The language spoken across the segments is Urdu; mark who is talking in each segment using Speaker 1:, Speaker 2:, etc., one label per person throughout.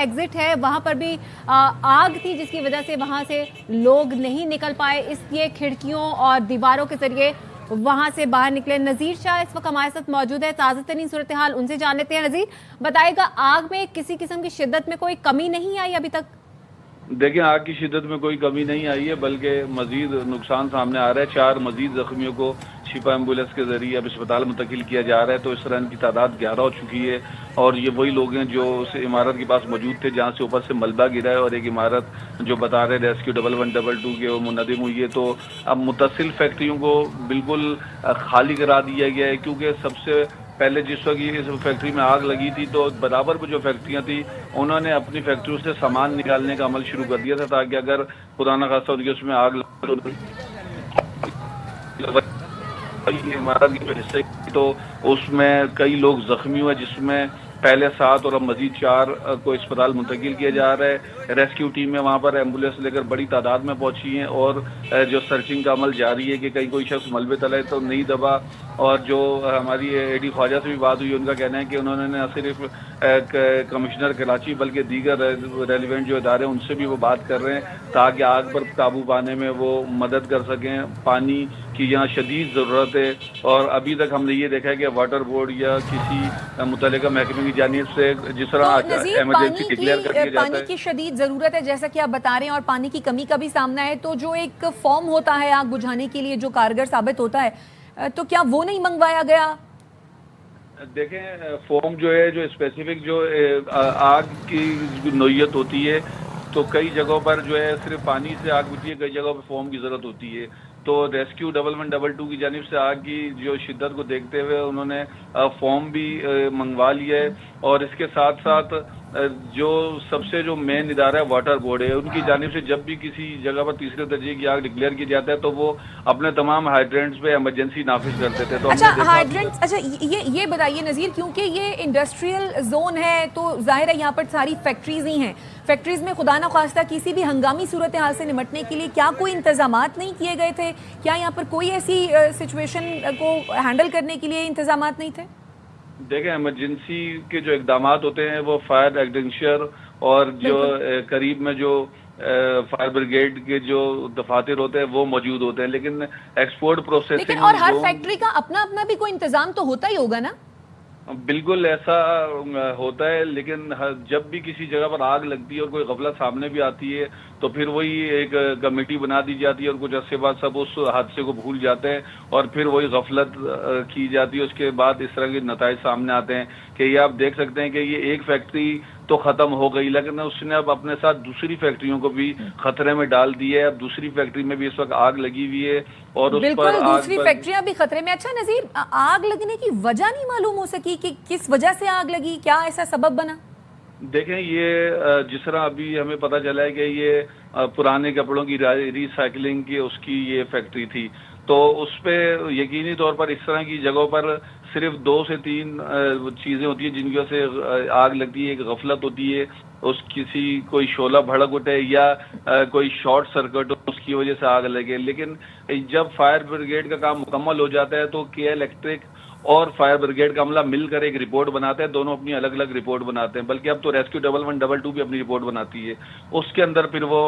Speaker 1: ایگزٹ ہے وہاں پر بھی آگ تھی جس کی وجہ سے وہاں سے لوگ نہیں نکل پائے، اس لیے کھڑکیوں اور دیواروں کے ذریعے وہاں سے باہر نکلے۔ نذیر شاہ اس وقت ہمارے ساتھ موجود ہے، تازہ ترین صورتحال ان سے جان لیتے ہیں۔ نذیر بتائے گا، آگ میں کسی قسم کی شدت میں کوئی کمی نہیں آئی ابھی تک؟
Speaker 2: دیکھیں، آگ کی شدت میں کوئی کمی نہیں آئی ہے، بلکہ مزید نقصان سامنے آ رہا ہے۔ 4 مزید زخمیوں کو شفا ایمبولینس کے ذریعے اب اسپتال منتقل کیا جا رہا ہے، تو اس طرح ان کی تعداد 11 ہو چکی ہے۔ اور یہ وہی لوگ ہیں جو اس عمارت کے پاس موجود تھے جہاں سے اوپر سے ملبہ گرا ہے، اور ایک عمارت جو بتا رہے ریسکیو 1122 کے وہ منہدم ہوئی ہے۔ تو اب متصل فیکٹریوں کو بالکل خالی کرا دیا گیا ہے، کیونکہ سب سے پہلے جس وقت اس فیکٹری میں آگ لگی تھی تو برابر پہ جو فیکٹریاں تھیں انہوں نے اپنی فیکٹریوں سے سامان نکالنے کا عمل شروع کر دیا تھا، تاکہ اگر خدا نخواستہ ان کے اس میں آگ عمارت کے جو حصے تو اس میں کئی لوگ زخمی ہوئے، جس میں پہلے 7 اور اب مزید 4 کو اسپتال منتقل کیا جا رہا ہے۔ ریسکیو ٹیم میں وہاں پر ایمبولینس لے کر بڑی تعداد میں پہنچی ہیں، اور جو سرچنگ کا عمل جاری ہے کہ کہیں کوئی شخص ملبے تلے تو نہیں دبا۔ اور جو ہماری اے ڈی خواجہ سے بھی بات ہوئی، ان کا کہنا ہے کہ انہوں نے نہ صرف کمشنر کراچی بلکہ دیگر ریلیونٹ جو ادارے ان سے بھی وہ بات کر رہے ہیں تاکہ آگ پر قابو پانے میں وہ مدد کر سکیں۔ پانی کی یہاں شدید ضرورت ہے، اور ابھی تک ہم نے یہ دیکھا ہے کہ واٹر بورڈ یا کسی متعلقہ محکمے کی جانب سے جس طرح ایمرجنسی ڈکلیئر کر دیا جاتا ہے۔
Speaker 1: پانی کی شدید ضرورت ہے جیسا کہ آپ بتا رہے ہیں، اور پانی کی کمی کا بھی سامنا ہے، تو جو ایک فارم ہوتا ہے آگ بجھانے کے لیے جو کارگر ثابت ہوتا ہے، تو کیا وہ نہیں منگوایا گیا؟
Speaker 2: دیکھیں، فارم جو ہے، جو اسپیسیفک جو آگ کی نوعیت ہوتی ہے، تو کئی جگہوں پر جو ہے صرف پانی سے آگ بجھتی ہے، کئی جگہوں پر فارم کی ضرورت ہوتی ہے۔ تو ریسکیو 1122 کی جانب سے آگ کی جو شدت کو دیکھتے ہوئے انہوں نے فارم بھی منگوا لیا ہے، اور اس کے ساتھ ساتھ جو سب سے جو مین ادارہ ہے واٹر بورڈ ہے، ان کی جانب سے جب بھی کسی جگہ پر تیسرے درجے کی آگ ڈکلیئر کی جاتا ہے تو وہ اپنے تمام ہائیڈرینٹس پہ ایمرجنسی نافذ کرتے تھے۔ تو
Speaker 1: اچھا یہ بتائیے نذیر، کیونکہ یہ انڈسٹریل زون ہے تو ظاہر ہے یہاں پر ساری فیکٹریز ہی ہیں، فیکٹریز میں خدا نخواستہ کسی بھی ہنگامی صورتحال سے نمٹنے کے لیے کیا کوئی انتظامات نہیں کیے گئے تھے؟ کیا یہاں پر کوئی ایسی سچویشن کو ہینڈل کرنے کے لیے انتظامات نہیں تھے؟
Speaker 2: دیکھیں، ایمرجنسی کے جو اقدامات ہوتے ہیں وہ فائر ایکسٹنگوشر اور جو قریب میں جو فائر بریگیڈ کے جو دفاتر ہوتے ہیں وہ موجود ہوتے ہیں، لیکن ایکسپورٹ پروسیسنگ
Speaker 1: اور ہر فیکٹری کا اپنا اپنا بھی کوئی انتظام تو ہوتا ہی ہوگا نا؟
Speaker 2: بالکل ایسا ہوتا ہے، لیکن جب بھی کسی جگہ پر آگ لگتی ہے اور کوئی غفلت سامنے بھی آتی ہے تو پھر وہی ایک کمیٹی بنا دی جاتی ہے، اور کچھ عرصے بعد سب اس حادثے کو بھول جاتے ہیں اور پھر وہی غفلت کی جاتی ہے۔ اس کے بعد اس طرح کے نتائج سامنے آتے ہیں کہ یہ آپ دیکھ سکتے ہیں کہ یہ ایک فیکٹری تو ختم ہو گئی، لیکن اس نے اب اپنے ساتھ دوسری فیکٹریوں کو بھی خطرے میں ڈال دی ہے۔ اب دوسری فیکٹری میں بھی اس وقت آگ لگی ہوئی ہے، اور اس پر
Speaker 1: دوسری فیکٹریاں بھی خطرے میں۔ اچھا نذیر، آگ لگنے کی وجہ نہیں معلوم ہو سکی کہ کس وجہ سے آگ لگی، کیا ایسا سبب بنا؟
Speaker 2: دیکھیں، یہ جس طرح ابھی ہمیں پتہ چلا ہے کہ یہ پرانے کپڑوں کی ری سائیکلنگ کی اس کی یہ فیکٹری تھی، تو اس پہ یقینی طور پر اس طرح کی جگہوں پر صرف 2 سے 3 چیزیں ہوتی ہیں جن کی وجہ سے آگ لگتی ہے۔ ایک غفلت ہوتی ہے، کسی کوئی شعلہ بھڑک اٹھے، یا کوئی شارٹ سرکٹ اس کی وجہ سے آگ لگے۔ لیکن جب فائر بریگیڈ کا کام مکمل ہو جاتا ہے تو کے الیکٹرک اور فائر بریگیڈ کا عملہ مل کر ایک رپورٹ بناتے ہیں، دونوں اپنی الگ الگ رپورٹ بناتے ہیں، بلکہ اب تو ریسکیو 1122 بھی اپنی رپورٹ بناتی ہے۔ اس کے اندر پھر وہ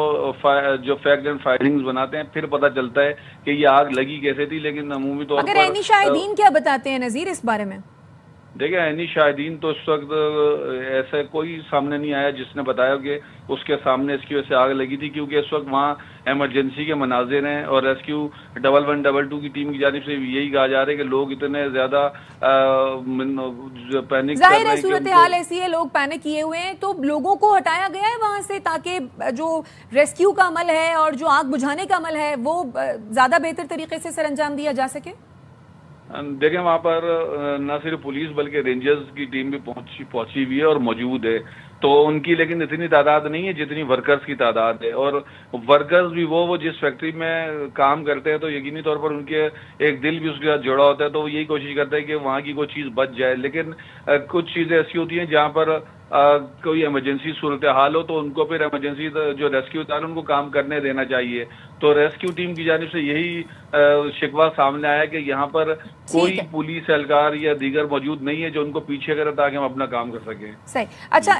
Speaker 2: جو فیکٹ اینڈ فائنڈنگز بناتے ہیں، پھر پتہ چلتا ہے کہ یہ آگ لگی کیسے تھی۔ لیکن عمومی طور پر
Speaker 1: عینی شاہدین کیا بتاتے ہیں نذیر اس بارے میں؟
Speaker 2: دیکھیں، عینی شاہدین تو اس وقت ایسا کوئی سامنے نہیں آیا جس نے بتایا کہ اس کے سامنے اس کی وجہ سے آگ لگی تھی، کیونکہ اس وقت وہاں ایمرجنسی کے مناظر ہیں، اور ریسکیو 1122 کی ٹیم کی جانب سے یہی کہا جا رہا ہے کہ لوگ اتنے زیادہ پینک کر رہے ہیں۔
Speaker 1: ظاہر ہے صورتحال ایسی ہے، لوگ پینک کیے ہوئے ہیں، تو لوگوں کو ہٹایا گیا ہے وہاں سے تاکہ جو ریسکیو کا عمل ہے اور جو آگ بجھانے کا عمل ہے وہ زیادہ بہتر طریقے سے سر انجام دیا جا سکے۔
Speaker 2: دیکھیں، وہاں پر نہ صرف پولیس بلکہ رینجرز کی ٹیم بھی پہنچی ہوئی ہے اور موجود ہے، تو ان کی لیکن اتنی تعداد نہیں ہے جتنی ورکرز کی تعداد ہے، اور ورکرز بھی وہ جس فیکٹری میں کام کرتے ہیں تو یقینی طور پر ان کے ایک دل بھی اس کے ساتھ جڑا ہوتا ہے، تو وہ یہی کوشش کرتے ہیں کہ وہاں کی کوئی چیز بچ جائے۔ لیکن کچھ چیزیں ایسی ہوتی ہیں جہاں پر کوئی ایمرجنسی صورتحال ہو تو ان کو پھر ایمرجنسی جو ریسکیو ادارے ان کو کام کرنے دینا چاہیے۔ تو ریسکیو ٹیم کی جانب سے یہی شکوہ سامنے آیا کہ یہاں پر کوئی پولیس اہلکار یا دیگر موجود نہیں ہے جو ان کو پیچھے کرے تاکہ ہم اپنا کام کر سکیں۔
Speaker 1: صحیح۔ اچھا